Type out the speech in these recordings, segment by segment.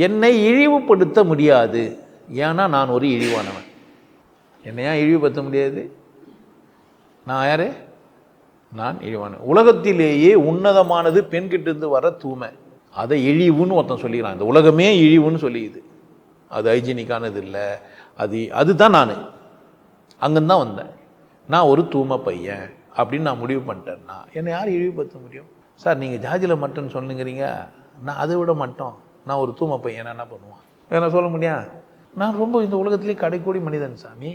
என்னை இழிவுபடுத்த முடியாது, ஏன்னா நான் ஒரு இழிவானவன். என்னை ஏன் இழிவுபடுத்த முடியாது? நான் யாரு? நான் இழிவானவன். உலகத்திலேயே உன்னதமானது பெண்கிட்ட இருந்து வர தூய்மை. அதை இழிவுன்னு ஒருத்தன் சொல்லிக்கிறான். இந்த உலகமே இழிவுன்னு சொல்லிக்குது. அது ஹைஜீனிக்கானது இல்லை. அதுதான் நான் அங்கேருந்து தான் வந்தேன். நான் ஒரு தூய்மை பையன் அப்படின்னு நான் முடிவு பண்ணிட்டேன்னா என்னை யார் இழிவுபடுத்த முடியும்? சார் நீங்கள் ஜாதியில் மட்டும்னு சொல்லுங்கிறீங்க, நான் அதை விட மட்டும் நான் ஒரு தூய்மை பையன் என்ன பண்ணுவான்? என்ன சொல்ல முடியும்? நான் ரொம்ப இந்த உலகத்திலே கடைக்கூடி மனிதன் சாமி.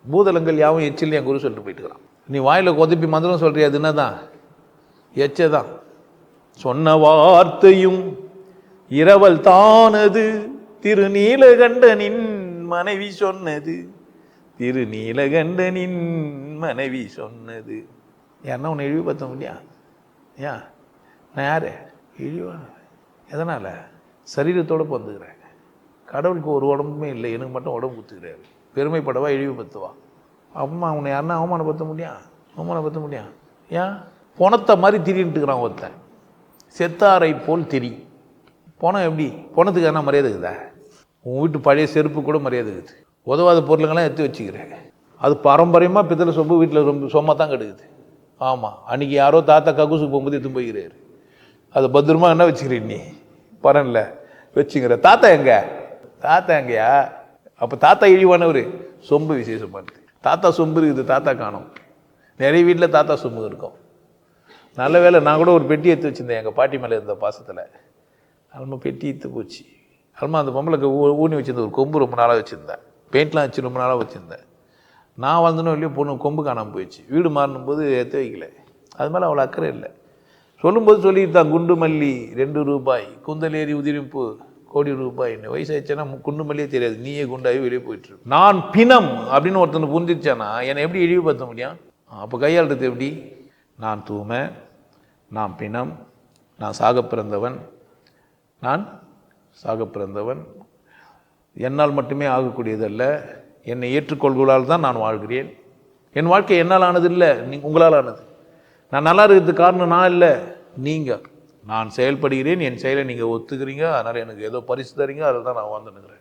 பூதலங்கள் யாவும் எச்சில் என் குரு சொல்லிட்டு போயிட்டு இருக்கிறான். நீ வாயில் கொதப்பி மந்திரம் சொல்றியா? அது என்னதான்? எச்சதான். சொன்ன வார்த்தையும் இரவல் தானது, திருநீலகண்டனின் மனைவி சொன்னது. திருநீலகண்டனின் மனைவி சொன்னது. யாருன்னா உன்னை இழிவுபடுத்த முடியா? ஏன்? நான் யாரு? இழிவான. எதனால்? சரீரத்தோடு பிறந்துக்கிறேன். கடவுளுக்கு ஒரு உடம்புமே இல்லை, எனக்கு மட்டும் உடம்பு கொடுத்துக்கிறாரு. பெருமைப்படவா இழிவுபடுத்துவா? அம்மா உன்னை யாருன்னா அவமானப்படுத்த முடியா? அவமானப்படுத்த முடியா? ஏன்? பொணத்தை மாதிரி திரின்ட்டுக்கிறான் ஒருத்தன். செத்தாரை போல் திரி. பணம் எப்படி? பணத்துக்கு என்ன மரியாதை இருக்குதா? உன் வீட்டு பழைய செருப்பு கூட மரியாதை இருக்குது. உதவாத பொருளுங்கள்லாம் எடுத்து வச்சுக்கிறேன். அது பாரம்பரியமாக பித்தளை சொம்பு வீட்டில் ரொம்ப சொம்மா தான் கிடக்குது. ஆமாம், அன்றைக்கி யாரோ தாத்தா கக்கூசுக்கு போகும்போது எடுத்து போய்கிறாரு. அதை பத்திரமா என்ன வச்சுக்கிறேன் நீ? பரன்ல வச்சுக்கிற. தாத்தா எங்க? தாத்தா எங்கேயா? அப்போ தாத்தா இழிவானவர். சொம்பு விசேஷமானது. தாத்தா சொம்பு இருக்குது, தாத்தா காணும். நிறைய வீட்டில் தாத்தா சொம்பு இருக்கும். நல்ல வேலை நான் கூட ஒரு பெட்டி எடுத்து வச்சுருந்தேன் எங்கள் பாட்டி மேலே இருந்த பாசத்தில். அல்மா பெட்டி எடுத்து போச்சு. அல்மா அந்த பொம்பளைக்கு ஊனி வச்சுருந்தேன். ஒரு கொம்பு ரொம்ப நாளாக வச்சுருந்தேன். பெயிண்ட்லாம் வச்சு ரொம்ப நாளாக வச்சுருந்தேன். நான் வந்தனும் இல்லையோ பொண்ணு கொம்பு காணாமல் போயிடுச்சு. வீடு மாறினும் போது எடுத்து வைக்கல. அது மேலே அவ்வளோ அக்கறை இல்லை. சொல்லும்போது சொல்லிட்டு தான், குண்டு மல்லி 2 ரூபாய், குந்தலேரி உதிரிம்பூ கோடி ரூபாய். வயசாயிடுச்சேன்னா குண்டு மல்லியே தெரியாது, நீயே குண்டாகி வெளியே போயிட்டு. நான் பிணம் அப்படின்னு ஒருத்தனை புரிஞ்சிச்சானா என்னை எப்படி இழிவுபடுத்த முடியும்? அப்போ கையாளுறது எப்படி? நான் தூய்மை, நான் பிணம், நான் சாக பிறந்தவன், நான் சாக பிறந்தவன். என்னால் மட்டுமே ஆகக்கூடியதல்ல, என்னை ஏற்றுக்கொள்களால் தான் நான் வாழ்கிறேன். என் வாழ்க்கை என்னால் ஆனது இல்லை, உங்களால் ஆனது. நான் நல்லா இருக்கிறதுக்கு காரணம் நான் இல்லை, நீங்கள். நான் செயல்படுகிறேன், என் செயலை நீங்கள் ஒத்துக்கிறீங்க, அதனால் எனக்கு ஏதோ பரிசு தரீங்க, அதில் தான் நான் வாழ்ந்துனுக்கிறேன்.